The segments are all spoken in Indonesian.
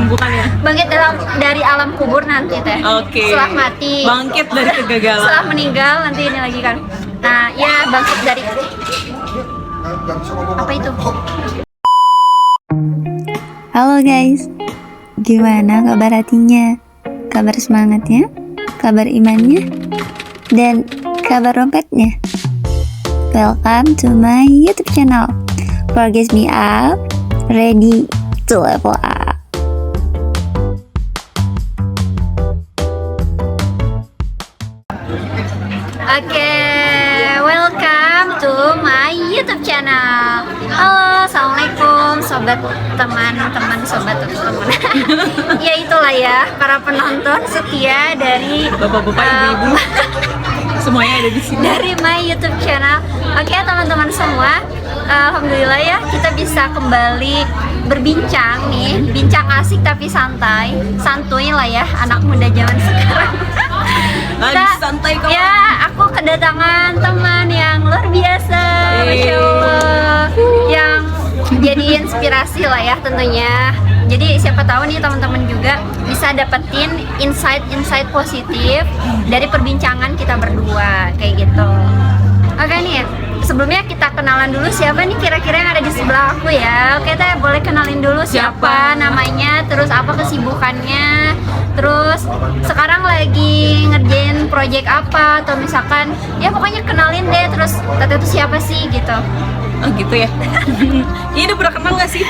Bukan ya? Bangkit dari alam kubur nanti teh. Oke. Setelah mati. Bangkit dari kegagalan. Setelah meninggal nanti ini lagi kan. Nah, ya bangkit dari apa itu? Halo guys, gimana kabar hatinya? Kabar semangatnya? Kabar imannya? Dan kabar dompetnya? Welcome to my YouTube channel. Progress me up, ready to level up. Oke, welcome to my YouTube channel. Halo, assalamualaikum, sobat teman-teman, sobat teman. Ya itulah ya, para penonton setia dari Bapak-bapak, ibu-ibu, semuanya ada di sini. dari my YouTube channel. Oke teman-teman semua, alhamdulillah ya kita bisa kembali berbincang nih, bincang asik tapi santai, santuy lah ya anak muda zaman sekarang. Lagi santai kok. Ya, aku kedatangan teman yang luar biasa, masya Allah, yang jadi inspirasi lah ya tentunya. Jadi siapa tahu nih teman-teman juga bisa dapetin insight-insight positif dari perbincangan kita berdua kayak gitu. Oke nih, sebelumnya kita kenalan dulu siapa nih kira-kira yang ada di sebelah aku ya. Oke teh, boleh kenalin dulu siapa namanya, terus apa kesibukannya, terus sekarang lagi ngerjain project apa, atau misalkan ya pokoknya kenalin deh, terus teteh itu siapa sih gitu. Oh gitu ya. Ini udah pernah kenal gak sih?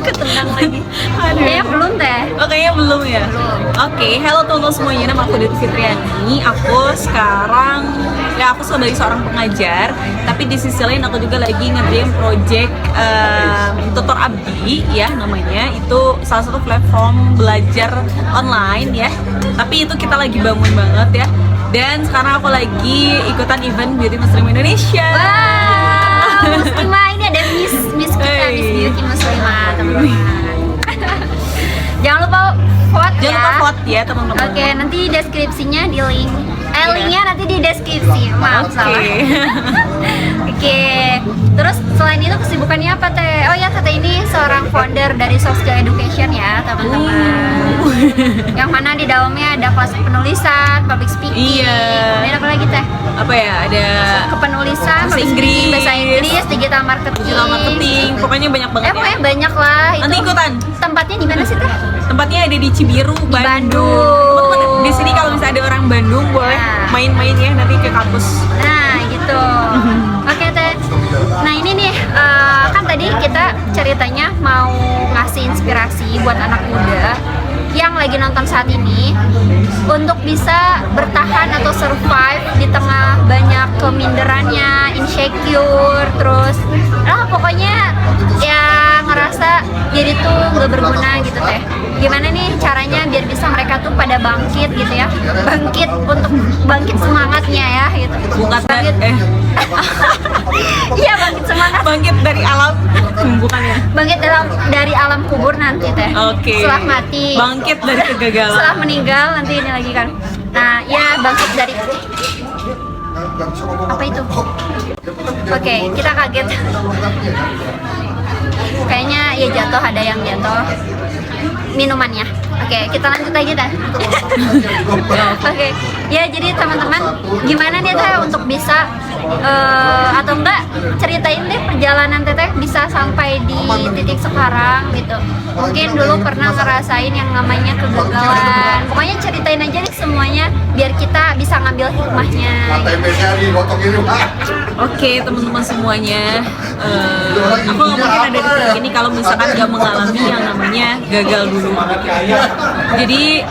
Ketenang lagi. Aduh. Kayaknya belum teh. Oh kayaknya belum ya? Belum. Oke, hello teman-teman semuanya, nama aku Diti Fitriani. Aku sekarang, ya aku sebagai seorang pengajar, tapi di sisi lain aku juga lagi ngerjain project Tutor Abdi ya namanya. Itu salah satu platform belajar online ya. Tapi itu kita lagi bangun banget ya. Dan sekarang aku lagi ikutan event Beauty Muslim Indonesia. Wow, Muslimah ini ada Miss kita, Miss Beauty Muslimah teman-teman. Jangan lupa vote ya. Jangan lupa vote ya teman-teman. Oke, nanti deskripsinya di link. Linknya nanti di deskripsi. Maaf salah. Oke. Terus selain itu kesibukannya apa teh? Oh ya, teh ini seorang founder dari Soft Skill Education ya teman-teman. Yang mana di dalamnya ada kelas penulisan, public speaking. Iya. Kemudian apa lagi teh? Apa ya, ada Kepenulisan, bahasa public Inggris. speaking, bahasa Inggris, digital marketing. Pokoknya banyak banget ya. Pokoknya banyak lah. Nanti ikutan. Tempatnya di mana sih teh? Tempatnya ada di Cibiru, Bandung. Teman-teman di sini kalau misalnya ada orang Bandung boleh Nah. main-main ya nanti ke kampus. Nah gitu. Oke teh. Nah ini nih kan tadi kita ceritanya mau ngasih inspirasi buat anak muda yang lagi nonton saat ini untuk bisa bertahan atau survive di tengah banyak keminderannya, insecure, terus pokoknya ya ngerasa diri tuh nggak berguna gitu teh. Gimana nih caranya biar bisa mereka tuh pada bangkit gitu ya, bangkit untuk bangkit semangatnya ya gitu. Bukan Bangkit. Iya bangkit semangat. Bangkit dari alam. Bukan ya? Bangkit dari alam kubur nanti teh. Oke. Setelah mati. Bangkit dari kegagalan. Setelah meninggal nanti ini lagi kan. Nah ya bangkit dari apa itu? Oke, kita kaget. Kayaknya ya jatuh, ada yang jatuh minumannya. Oke, kita lanjut lagi teh. Oke, ya jadi teman-teman gimana nih teh untuk bisa atau enggak ceritain deh perjalanan teteh bisa sampai di titik sekarang gitu. Mungkin dulu pernah ngerasain yang namanya kegagalan. Pokoknya ceritain aja nih semuanya biar kita bisa ngambil hikmahnya. Oke teman-teman semuanya, aku nggak mungkin ada di titik ini kalau misalkan nggak mengalami yang namanya gagal dulu. Jadi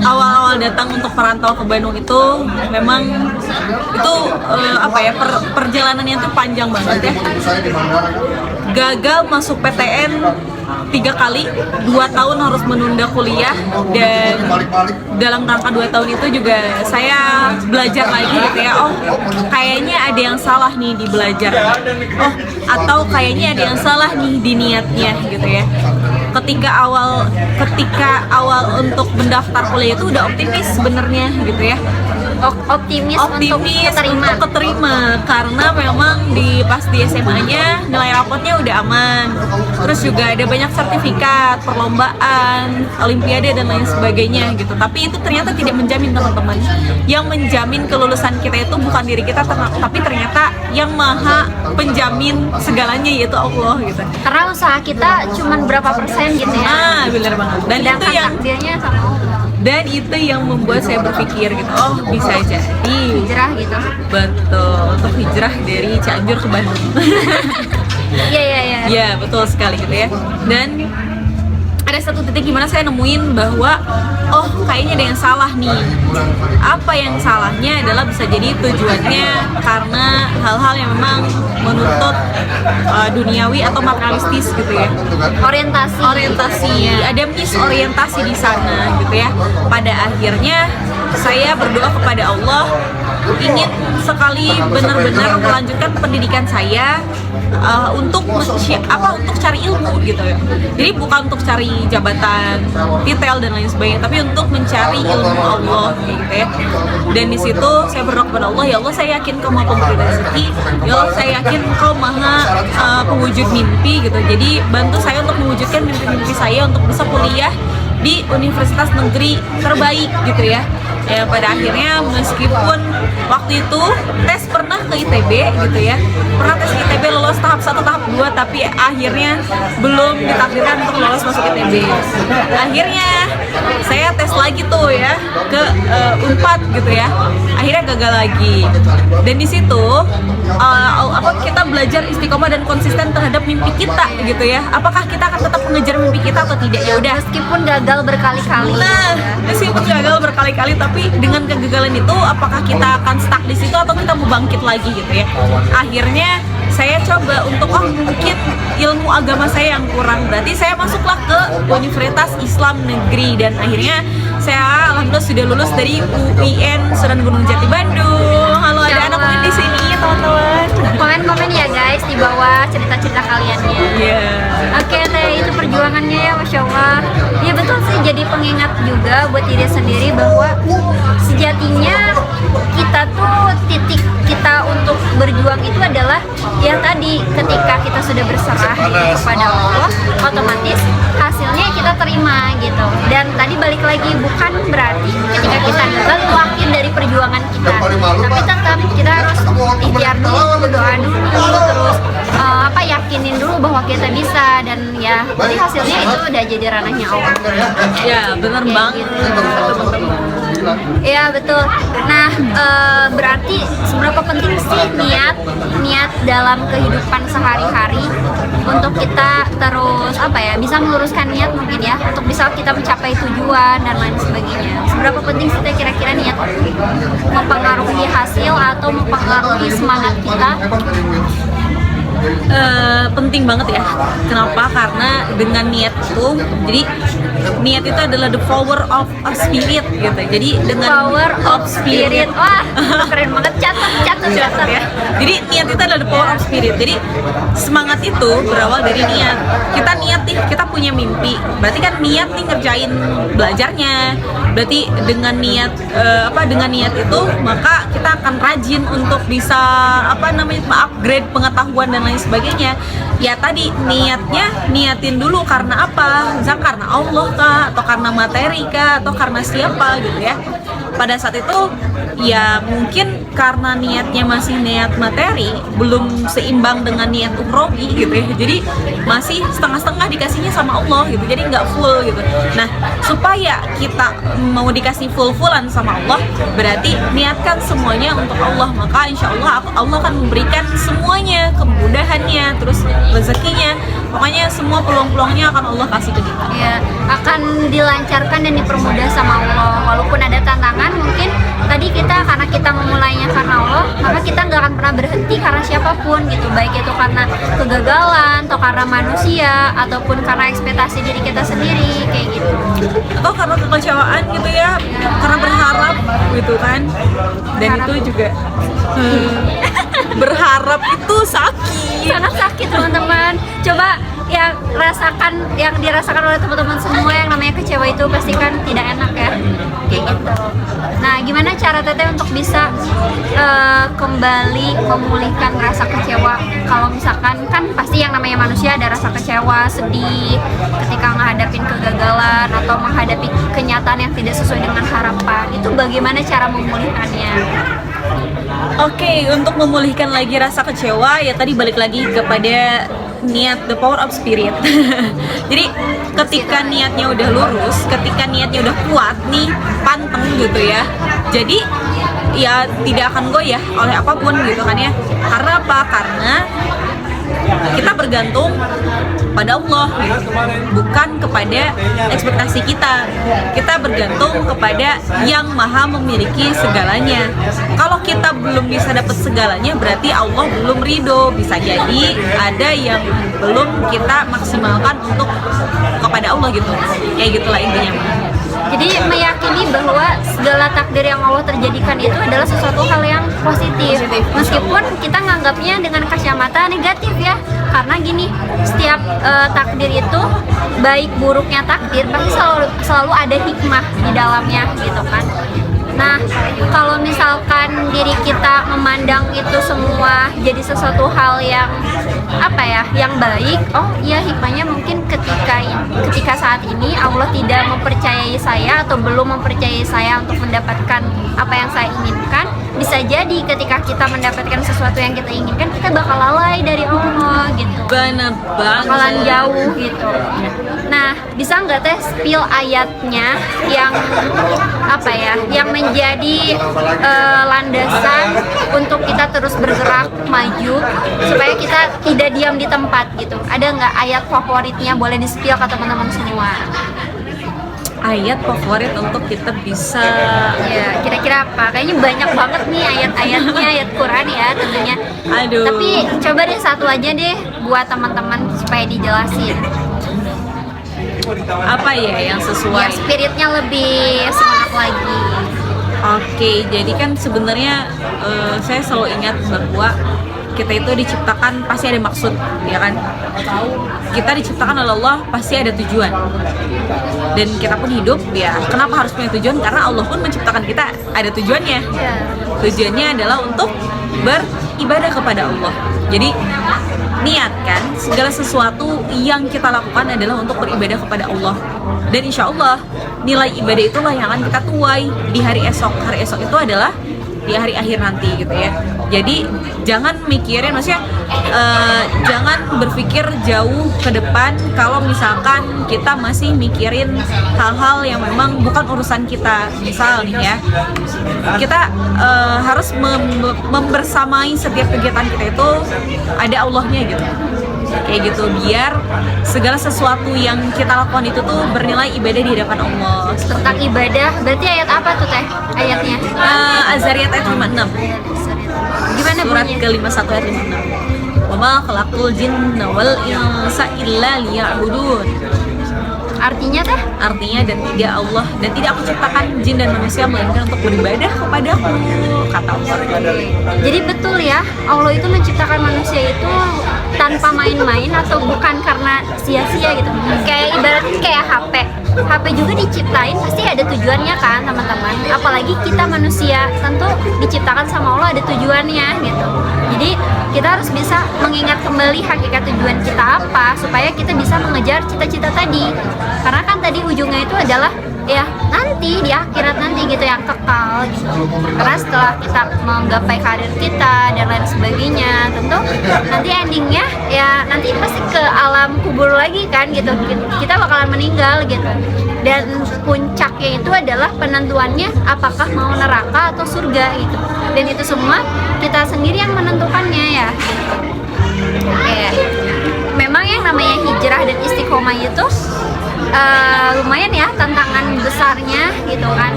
awal-awal datang untuk merantau ke Bandung itu memang itu apa ya, perjalanannya itu panjang banget ya. Gagal masuk PTN 3 kali, 2 tahun harus menunda kuliah, dan dalam rangka 2 tahun itu juga saya belajar lagi gitu ya. Oh kayaknya ada yang salah nih di belajar, oh atau kayaknya ada yang salah nih di niatnya gitu ya. Ketika awal untuk mendaftar kuliah itu udah optimis sebenarnya gitu ya. optimis untuk keterima karena memang pas di SMA-nya nilai rapotnya udah aman, terus juga ada banyak sertifikat, perlombaan, olimpiade dan lain sebagainya gitu. Tapi itu ternyata tidak menjamin, teman-teman. Yang menjamin kelulusan kita itu bukan diri kita, tapi ternyata yang maha penjamin segalanya yaitu Allah gitu. Karena usaha kita cuma berapa persen gitu ya. Nah, benar banget. Dan itu yang membuat saya berpikir gitu, oh bisa jadi hijrah gitu. Betul, untuk hijrah dari Cianjur ke Bandung. Iya. Ya, betul sekali gitu ya. Dan ada satu titik gimana saya nemuin bahwa oh kayaknya ada yang salah nih. Apa yang salahnya adalah bisa jadi tujuannya karena hal-hal yang memang menuntut duniawi atau materialistis gitu ya. Orientasi, ada misorientasi di sana gitu ya. Pada akhirnya saya berdoa kepada Allah, ingin sekali benar-benar melanjutkan pendidikan saya untuk cari ilmu gitu ya. Jadi bukan untuk cari jabatan, titel dan lain sebagainya, tapi untuk mencari ilmu Allah gitu ya. Dan di situ saya berdoa kepada Allah, ya Allah saya yakin Kau maha pemberi rezeki, ya Allah saya yakin Kau maha pewujud mimpi gitu. Jadi bantu saya untuk mewujudkan mimpi-mimpi saya untuk bisa kuliah di universitas negeri terbaik gitu ya. Ya pada akhirnya meskipun waktu itu tes pernah ke ITB gitu ya, pernah tes ITB lolos tahap 1, tahap 2, tapi akhirnya belum ditakdirkan untuk lolos masuk ITB. Akhirnya saya tes lagi tuh ya ke Unpad gitu ya, akhirnya gagal lagi. Dan di situ kita belajar istiqomah dan konsisten terhadap mimpi kita gitu ya. Apakah kita akan tetap mengejar mimpi kita atau tidak? Ya udah, meskipun gagal berkali-kali. Nah, meskipun gagal berkali-kali, tapi dengan kegagalan itu apakah kita akan stuck di situ atau kita mau bangkit lagi gitu ya. Akhirnya saya coba untuk mungkin ilmu agama saya yang kurang, berarti saya masuklah ke Universitas Islam Negeri dan akhirnya saya alhamdulillah sudah lulus dari UIN Sunan Gunung Jati Bandung. Halo, ada anak UIN di sini teman-teman. Komen-komen ya guys di bawah cerita-cerita kaliannya. Iya. Oke deh, itu perjuangannya ya, Masya Allah. Iya betul sih, jadi pengingat juga buat diri sendiri bahwa sejatinya kita tuh titik kita untuk berjuang itu adalah yang tadi, ketika kita sudah berserah gitu kepada Allah, otomatis hasilnya kita terima gitu. Dan tadi balik lagi, bukan berarti ketika kita gagal wakil dari perjuangan kita, tapi tetap kita harus ikhtiar dulu, berdoa dulu, terus yakinin dulu bahwa kita bisa, dan ya jadi hasilnya itu udah jadi ranahnya Allah. Ya benar banget. Iya betul. Nah berarti seberapa penting sih niat dalam kehidupan sehari-hari untuk kita terus bisa meluruskan niat mungkin ya, untuk bisa kita mencapai tujuan dan lain sebagainya. Seberapa penting sih kira-kira niat mempengaruhi hasil atau mempengaruhi semangat kita? Penting banget ya. Kenapa? Karena dengan niat itu, jadi niat itu adalah the power of a spirit gitu. Jadi dengan power of spirit, wah keren banget, catat ya. Jadi niat itu adalah the power of spirit. Jadi semangat itu berawal dari niat. Kita niat nih, kita punya mimpi. Berarti kan niat nih ngerjain belajarnya. Berarti dengan niat dengan niat itu maka kita akan rajin untuk bisa upgrade pengetahuan dan lain sebagainya. Ya tadi niatin dulu karena apa? Misalnya karena Allah kah, atau karena materi kah, atau karena siapa gitu ya. Pada saat itu ya mungkin karena niatnya masih niat materi, belum seimbang dengan niat ukhrawi gitu ya. Jadi masih setengah-setengah dikasihnya sama Allah gitu. Jadi nggak full gitu. Nah, supaya kita mau dikasih full-fullan sama Allah, berarti niatkan semuanya untuk Allah. Maka insya Allah Allah akan memberikan semuanya, kemudahannya, terus rezekinya, pokoknya semua peluang-peluangnya akan Allah kasih ke kita. Ya, akan dilancarkan dan dipermudah sama Allah. Walaupun ada tantangan, mungkin tadi karena kita memulainya karena Allah, maka kita nggak akan pernah berhenti karena siapapun gitu, baik itu karena kegagalan atau karena manusia ataupun karena ekspektasi diri kita sendiri kayak gitu, atau karena kekecewaan gitu ya, karena berharap gitu kan. Dan itu juga berharap itu sakit, sangat sakit teman-teman. Coba yang dirasakan oleh teman-teman semua yang namanya kecewa itu pasti kan tidak enak ya, kayak gitu. Nah, gimana cara Teteh untuk bisa kembali memulihkan rasa kecewa? Kalau misalkan kan pasti yang namanya manusia ada rasa kecewa, sedih ketika menghadapi kegagalan atau menghadapi kenyataan yang tidak sesuai dengan harapan. Itu bagaimana cara memulihkannya? Oke, untuk memulihkan lagi rasa kecewa ya tadi balik lagi kepada niat, the power of spirit. Jadi ketika niatnya udah lurus, ketika niatnya udah kuat nih, panteng gitu ya. Jadi ya tidak akan goyah oleh apapun gitu kan ya. Karena apa? Karena kita bergantung pada Allah, bukan kepada ekspektasi kita. Kita bergantung kepada yang maha memiliki segalanya. Kalau kita belum bisa dapat segalanya, berarti Allah belum ridho. Bisa jadi ada yang belum kita maksimalkan untuk kepada Allah gitu. Kayak gitulah intinya. Jadi meyakini bahwa segala takdir yang Allah terjadikan itu adalah sesuatu hal yang positif. Meskipun kita nganggapnya dengan kacamata negatif ya. Karena gini, setiap takdir itu, baik buruknya takdir pasti selalu ada hikmah di dalamnya gitu kan. Nah, kalau misalkan diri kita memandang itu semua jadi sesuatu hal yang apa ya, yang baik, oh iya hikmahnya mungkin ketika saat ini Allah tidak mempercayai saya atau belum mempercayai saya untuk mendapatkan apa yang saya inginkan. Bisa jadi ketika kita mendapatkan sesuatu yang kita inginkan, kita bakal lalai dari Allah gitu. Bener banget. Bakalan jauh gitu. Nah, bisa nggak Teh spill ayatnya yang apa ya, yang menjadi landasan untuk kita terus bergerak maju supaya kita tidak diam di tempat gitu. Ada nggak ayat favoritnya, boleh di spill ke teman-teman semua? Ayat favorit untuk kita bisa Ya, kira-kira apa? Kayaknya banyak banget nih ayat-ayatnya, ayat Quran ya tentunya. Aduh. Tapi coba deh satu aja deh buat teman-teman supaya dijelasin. apa ya yang sesuai? Ya, spiritnya lebih semangat lagi. Oke, jadi kan sebenarnya saya selalu ingat bahwa kita itu diciptakan pasti ada maksud, ya kan? Kita diciptakan oleh Allah pasti ada tujuan. Dan kita pun hidup, ya kenapa harus punya tujuan? Karena Allah pun menciptakan kita ada tujuannya. Ya. Tujuannya adalah untuk beribadah kepada Allah. Jadi niatkan segala sesuatu yang kita lakukan adalah untuk beribadah kepada Allah. Dan insya Allah nilai ibadah itulah yang akan kita tuai di hari esok. Hari esok itu adalah di hari akhir nanti gitu ya. Jadi jangan mikirin, maksudnya jangan berpikir jauh ke depan kalau misalkan kita masih mikirin hal-hal yang memang bukan urusan kita. Misal nih ya, kita harus membersamai setiap kegiatan kita itu ada Allahnya gitu. Kayak gitu, biar segala sesuatu yang kita lakukan itu tuh bernilai ibadah di hadapan Allah. Tentang ibadah, berarti ayat apa tuh Teh ayatnya? Az-Zariyat ayat 56. Gimana Surat bunyinya? ke-51 ayat 56. Wa ma khalaqul jinna wal insa illa liya'budun. Artinya Teh? Artinya dan tidak aku ciptakan jin dan manusia melainkan untuk beribadah kepadaku, kata Allah. Jadi betul ya, Allah itu menciptakan manusia itu tanpa main-main atau bukan karena sia-sia gitu. Kayak ibaratnya kayak HP. HP juga diciptain pasti ada tujuannya kan teman-teman. Apalagi kita manusia, tentu diciptakan sama Allah ada tujuannya gitu. Jadi kita harus bisa mengingat kembali hakikat tujuan kita apa supaya kita bisa mengejar cita-cita tadi. Karena kan tadi ujungnya itu adalah ya nanti di akhirat nanti gitu yang kekal gitu. Karena setelah kita menggapai karir kita dan lain sebagainya, tentu nanti endingnya ya nanti pasti ke alam kubur lagi kan gitu. Kita bakalan meninggal gitu. Dan puncaknya itu adalah penentuannya apakah mau neraka atau surga gitu. Dan itu semua kita sendiri yang menentukannya ya. Memang yang namanya hijrah dan istiqomah itu lumayan ya tantangan besarnya gitu kan.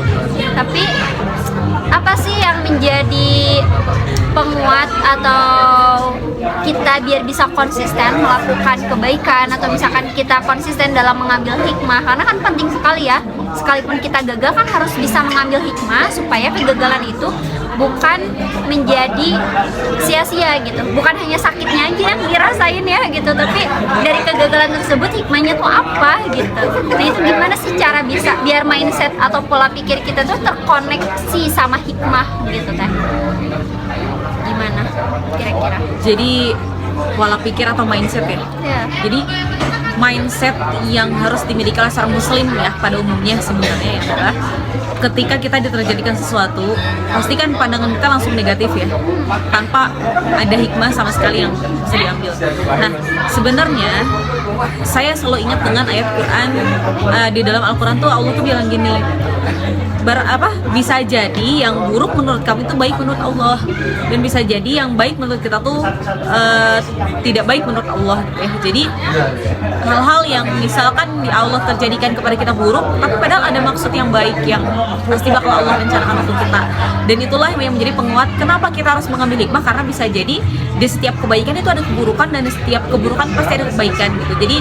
Tapi apa sih yang menjadi penguat atau kita biar bisa konsisten melakukan kebaikan, atau misalkan kita konsisten dalam mengambil hikmah? Karena kan penting sekali ya, sekalipun kita gagal kan harus bisa mengambil hikmah supaya kegagalan itu bukan menjadi sia-sia gitu. Bukan hanya sakitnya aja yang dirasain ya gitu, tapi dari kegagalan tersebut hikmahnya tuh apa gitu. Nah itu gimana sih cara bisa biar mindset atau pola pikir kita tuh terkoneksi sama hikmah gitu Teh? Gimana kira-kira? Jadi pola pikir atau mindset ya. Ya. Jadi mindset yang harus dimiliki oleh seorang muslim ya pada umumnya sebenarnya adalah ketika kita diterjadikan sesuatu, pasti kan pandangan kita langsung negatif ya, tanpa ada hikmah sama sekali yang bisa diambil. Nah, sebenarnya saya selalu ingat dengan ayat Quran, di dalam Al-Quran tuh Allah tuh bilang gini, bisa jadi yang buruk menurut kamu itu baik menurut Allah, dan bisa jadi yang baik menurut kita tuh tidak baik menurut Allah gitu ya. Jadi hal-hal yang misalkan di Allah terjadikan kepada kita buruk, tapi padahal ada maksud yang baik yang pasti bakal Allah rencanakan untuk kita. Dan itulah yang menjadi penguat kenapa kita harus mengambil hikmah, karena bisa jadi di setiap kebaikan itu ada keburukan, dan di setiap keburukan pasti ada kebaikan gitu. Jadi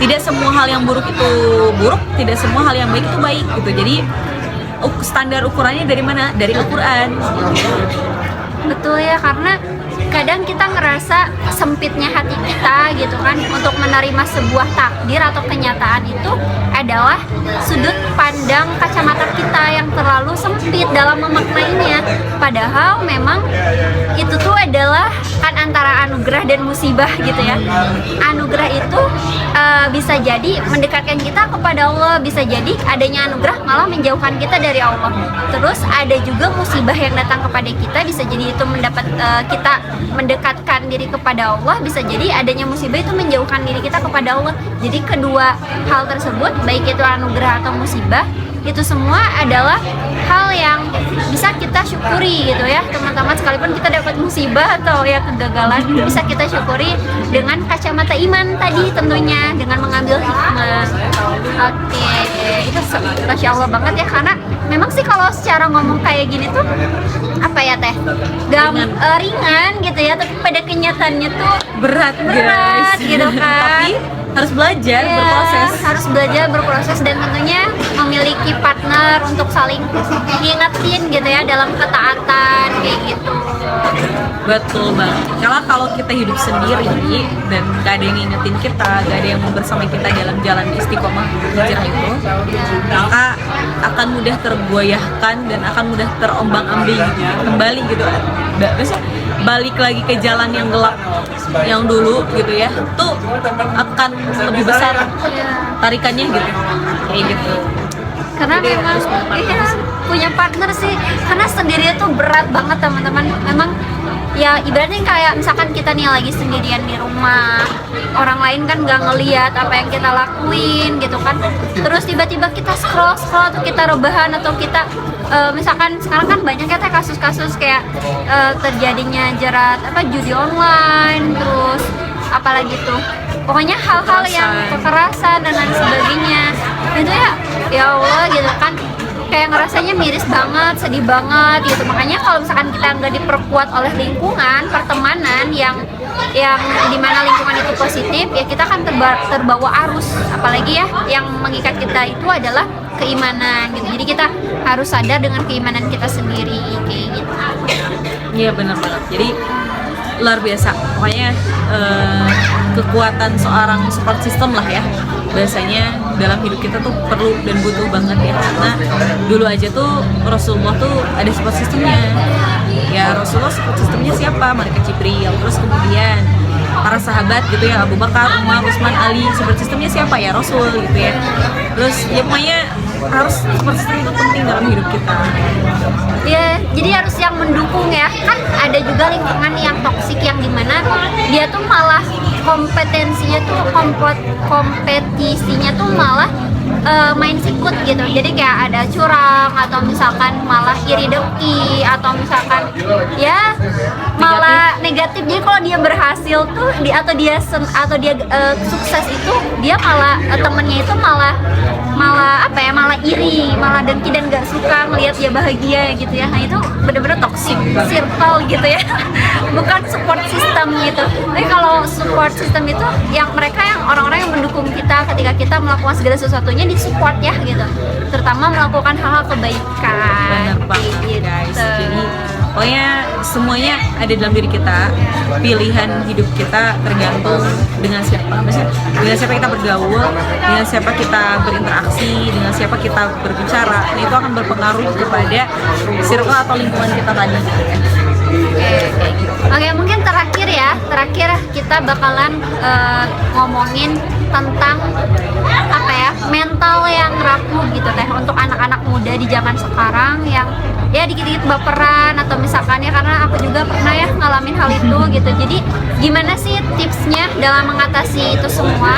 tidak semua hal yang buruk itu buruk, tidak semua hal yang baik itu baik gitu. Jadi standar ukurannya dari mana? Dari Al-Quran. Betul ya, karena kadang kita ngerasa sempitnya hati kita gitu kan untuk menerima sebuah takdir atau kenyataan itu adalah sudut pandang kacamata kita yang terlalu sempit dalam memaknainya. Padahal memang itu tuh adalah kan antara anugerah dan musibah gitu ya. Anugerah itu bisa jadi mendekatkan kita kepada Allah, bisa jadi adanya anugerah malah menjauhkan kita dari Allah. Terus ada juga musibah yang datang kepada kita, bisa jadi itu kita mendekatkan diri kepada Allah, bisa jadi adanya musibah itu menjauhkan diri kita kepada Allah. Jadi kedua hal tersebut, baik itu anugerah atau musibah, itu semua adalah hal yang bisa kita syukuri gitu ya teman-teman. Sekalipun kita dapat musibah atau ya kegagalan, bisa kita syukuri dengan kacamata iman tadi tentunya, dengan mengambil hikmah. Oke, itu Masya Allah banget ya, karena memang sih kalau secara ngomong kayak gini tuh apa ya Teh, ringan gitu ya, tapi pada kenyataannya tuh berat guys gitu kan. Tapi harus belajar, Ya, harus belajar berproses, dan tentunya memiliki partner untuk saling ngingetin gitu ya dalam ketaatan kayak gitu. Betul banget. Kalau kita hidup sendiri dan gak ada yang ngingetin kita, gak ada yang membersamai kita dalam jalan istiqomah hijrah itu, maka akan mudah tergoyahkan dan akan mudah terombang-ambing gitu, kembali gitu. Terus balik lagi ke jalan yang gelap yang dulu gitu ya, tuh akan lebih besar tarikannya gitu, kayak gitu. Karena memang punya partner sih, karena sendiri itu berat banget teman-teman. Memang ya ibaratnya kayak misalkan kita nih lagi sendirian di rumah, orang lain kan nggak ngelihat apa yang kita lakuin gitu kan. Terus tiba-tiba kita scroll atau kita rebahan atau kita misalkan sekarang kan banyak ya kasus-kasus kayak terjadinya judi online, terus apalagi tuh pokoknya hal-hal yang kekerasan dan lain sebagainya. Itu ya Allah gitu kan, kayak ngerasanya miris banget, sedih banget gitu. Makanya kalau misalkan kita nggak diperkuat oleh lingkungan pertemanan yang dimana lingkungan itu positif, ya kita akan terbawa arus. Apalagi ya yang mengikat kita itu adalah keimanan gitu. Jadi kita harus sadar dengan keimanan kita sendiri kayak gitu. Iya benar banget. Jadi luar biasa. Pokoknya kekuatan seorang support system lah ya. Biasanya dalam hidup kita tuh perlu dan butuh banget ya, karena dulu aja tuh Rasulullah tuh ada support systemnya ya. Rasulullah support systemnya siapa? Malaikat Jibril. Terus kemudian para sahabat gitu ya, Abu Bakar, Umar, Utsman, Ali. Support systemnya siapa? Ya Rasul gitu ya. Terus ya pokoknya harus support system itu penting dalam hidup kita ya. Jadi harus yang mendukung ya. Kan ada juga lingkungan yang toksik yang dimana dia tuh malah kompetisinya tuh malah main sikut gitu. Jadi kayak ada curang atau misalkan malah iri dengki atau misalkan ya malah negatif. Jadi kalau dia berhasil tuh atau dia sukses itu, dia malah temennya itu malah iri, malah dengki dan gak suka ngelihat dia bahagia gitu ya. Nah itu bener-bener toxic circle gitu ya. Bukan support system gitu. Tapi kalau support system itu yang orang-orang yang mendukung kita ketika kita melakukan segala sesuatunya, di support ya gitu, terutama melakukan hal-hal kebaikan. benar banget gitu. guys. Jadi Pokoknya semuanya ada dalam diri kita. Pilihan hidup kita tergantung dengan siapa. Maksudnya dengan siapa kita bergaul, dengan siapa kita berinteraksi, dengan siapa kita berbicara. Nah, itu akan berpengaruh kepada circle atau lingkungan kita tadi gitu ya. Oke, mungkin terakhir kita bakalan ngomongin tentang apa ya, mental yang rapuh gitu teh untuk anak-anak muda di zaman sekarang yang ya dikit-dikit baperan atau misalkan ya, karena aku juga pernah ya ngalamin hal itu gitu. Jadi gimana sih tipsnya dalam mengatasi itu semua?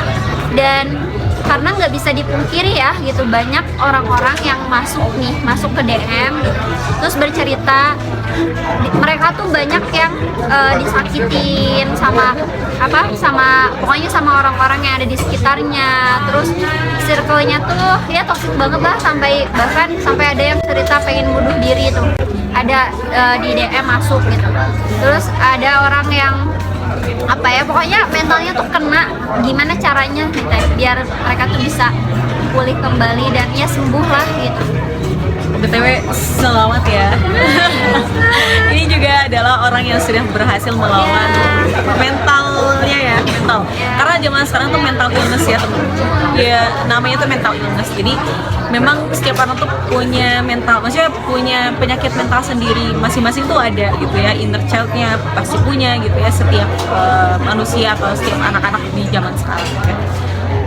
Dan karena nggak bisa dipungkiri ya gitu, banyak orang-orang yang masuk ke DM gitu, terus bercerita mereka tuh banyak yang disakitin sama pokoknya sama orang-orang yang ada di sekitarnya. Terus circle-nya tuh ya toksik banget lah, bahkan sampai ada yang cerita pengen bunuh diri tuh ada di DM masuk gitu. Terus ada orang yang apa ya, pokoknya mentalnya tuh kena, gimana caranya gitu ya, biar mereka tuh bisa pulih kembali dan ya sembuh lah gitu. BTW selamat ya. Ini juga adalah orang yang sudah berhasil melawan mentalnya ya, mental. Karena zaman sekarang tuh mental illness ya teman. Ya namanya tuh mental illness. Jadi memang setiap orang tuh punya mental, maksudnya punya penyakit mental sendiri masing-masing tuh ada gitu ya. Inner child-nya pasti punya gitu ya, setiap manusia atau setiap anak-anak di zaman sekarang ya.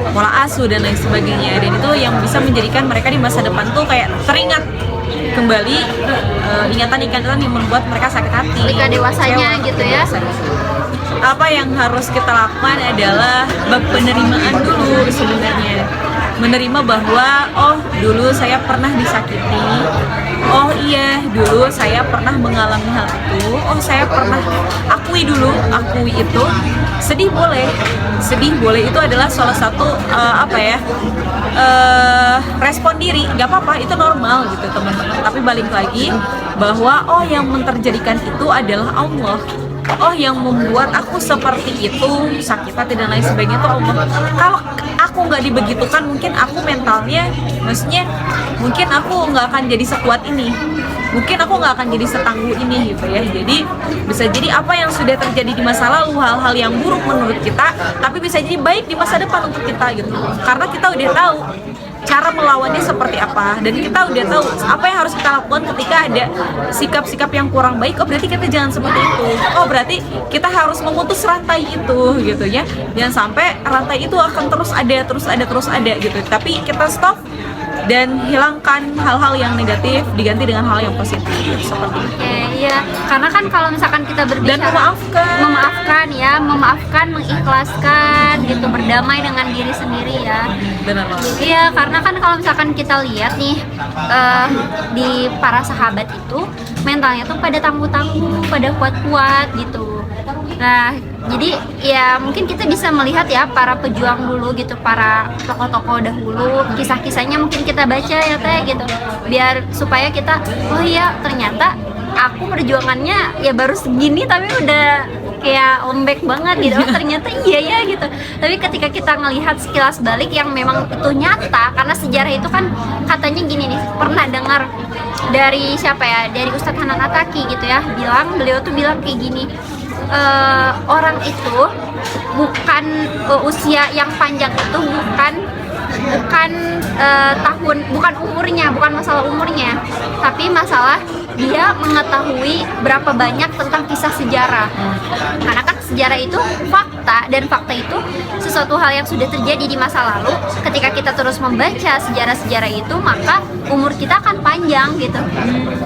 Pola asuh dan lain sebagainya, dan itu yang bisa menjadikan mereka di masa depan tuh kayak teringat kembali ingatan-ingatan yang membuat mereka sakit hati ketika dewasanya gitu ya. Apa yang harus kita lakukan adalah penerimaan dulu sebenarnya, menerima bahwa oh dulu saya pernah disakiti, oh iya dulu saya pernah mengalami hal itu, oh saya pernah akui itu. Sedih boleh itu adalah salah satu respon diri, nggak apa-apa, itu normal gitu teman-teman. Tapi balik lagi bahwa oh yang menterjadikan itu adalah Allah. Oh yang membuat aku seperti itu, sakit hati dan lain sebagainya itu Allah. Kalau aku nggak dibegitukan, mungkin aku mentalnya, maksudnya mungkin aku nggak akan jadi sekuat ini, mungkin aku nggak akan jadi setangguh ini gitu ya. Jadi bisa jadi apa yang sudah terjadi di masa lalu, hal-hal yang buruk menurut kita, tapi bisa jadi baik di masa depan untuk kita gitu. Karena kita udah tahu cara melawannya seperti apa, dan kita udah tahu apa yang harus kita lakukan ketika ada sikap-sikap yang kurang baik. Oh berarti kita jangan seperti itu, oh berarti kita harus memutus rantai itu gitu ya. Jangan sampai rantai itu akan terus ada gitu, tapi kita stop dan hilangkan hal-hal yang negatif, diganti dengan hal yang positif seperti itu. Iya, karena kan kalau misalkan kita berbicara dan memaafkan, mengikhlaskan gitu, berdamai dengan diri sendiri ya. Benar banget. Iya, karena kan kalau misalkan kita lihat nih di para sahabat itu mentalnya tuh pada tangguh-tangguh, pada kuat-kuat gitu. Nah, jadi ya mungkin kita bisa melihat ya para pejuang dulu gitu, para tokoh-tokoh dahulu, kisah-kisahnya mungkin kita baca ya teh gitu, biar supaya kita oh iya ternyata aku perjuangannya ya baru segini tapi udah kayak lembek banget gitu. Oh, ternyata iya ya gitu. Tapi ketika kita ngelihat sekilas balik yang memang itu nyata, karena sejarah itu kan katanya gini nih, pernah dengar dari siapa ya, dari Ustadz Hanan Attaqi gitu ya, beliau tuh bilang kayak gini, orang itu bukan usia yang panjang itu bukan bukan umurnya, bukan masalah umurnya, tapi masalah dia mengetahui berapa banyak tentang kisah sejarah. Karena kan sejarah itu fakta, dan fakta itu sesuatu hal yang sudah terjadi di masa lalu. Ketika kita terus membaca sejarah-sejarah itu, maka umur kita akan panjang gitu.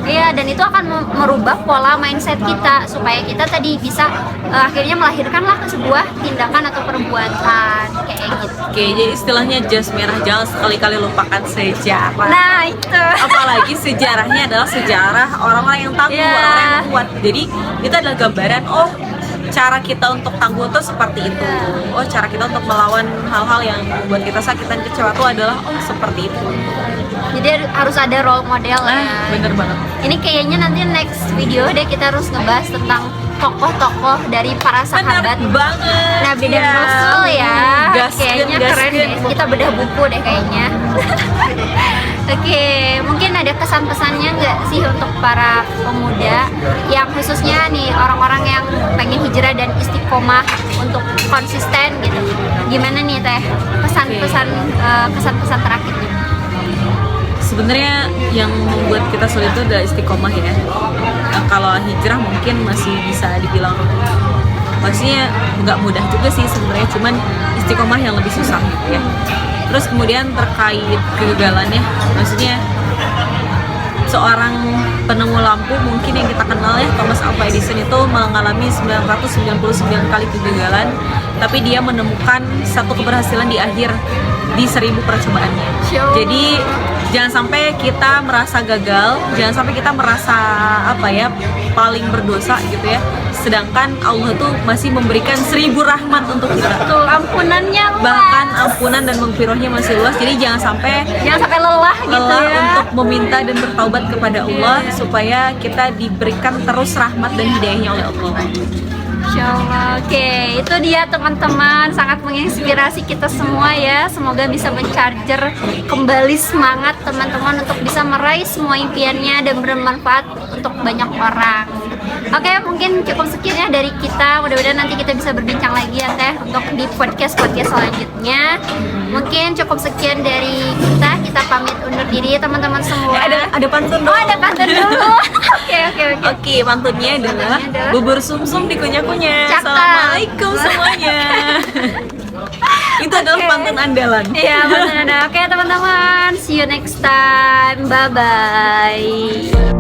Iya, dan itu akan merubah pola mindset kita supaya kita tadi bisa akhirnya melahirkanlah sebuah tindakan atau perbuatan kayak gitu. Oke, jadi istilahnya jas merah, jangan sekali-kali lupakan sejarah. Nah itu. Apalagi sejarahnya adalah sejarah orang-orang yang tangguh, orang-orang yang kuat. Jadi itu adalah gambaran, oh cara kita untuk tangguh itu seperti itu. Oh cara kita untuk melawan hal-hal yang membuat kita sakit dan kecewa itu adalah oh seperti itu. Jadi harus ada role model ya. Bener banget. Ini kayaknya nanti next video deh kita harus ngebahas tentang tokoh-tokoh dari para sahabat. Bener banget. Nabi dan Rasul ya. Kayaknya keren deh. Kita bedah buku deh kayaknya. Oke, mungkin ada kesan-pesannya nggak sih untuk para pemuda yang khususnya nih orang-orang yang pengen hijrah dan istiqomah untuk konsisten gitu? Gimana nih Teh pesan-pesan kesan-pesan terakhirnya? Sebenarnya yang membuat kita sulit itu adalah istiqomah ya. Kalau hijrah mungkin masih bisa dibilang, maksudnya nggak mudah juga sih sebenarnya, cuman istiqomah yang lebih susah gitu ya. Terus kemudian terkait kegagalannya, maksudnya seorang penemu lampu mungkin yang kita kenal ya, Thomas Alva Edison itu mengalami 999 kali kegagalan, tapi dia menemukan satu keberhasilan di akhir di 1000 percobaannya. Jadi jangan sampai kita merasa gagal, jangan sampai kita merasa paling berdosa gitu ya. Sedangkan Allah tuh masih memberikan 1000 rahmat untuk kita. Betul, ampunannya luas. Bahkan ampunan dan maghfirahnya masih luas. Jadi jangan sampai lelah gitu ya. Untuk meminta dan bertaubat kepada Allah supaya kita diberikan terus rahmat dan hidayahnya oleh Allah. Insyaallah. Oke, itu dia teman-teman, sangat menginspirasi kita semua ya. Semoga bisa men-charger kembali semangat teman-teman untuk bisa meraih semua impiannya dan bermanfaat untuk banyak orang. Oke, mungkin cukup sekian ya dari kita. Mudah-mudahan nanti kita bisa berbincang lagi ya Teh untuk di podcast selanjutnya. Mungkin cukup sekian dari kita. Kita pamit undur diri teman-teman semua. Ada pantun dong. Oh, ada pantun dulu. Oke. Pantunnya adalah bubur sumsum dikunyah-kunyah. Cakep. Assalamualaikum semuanya. Itu adalah pantun andalan. Iya, pantun andalan. Oke teman-teman, see you next time. Bye bye.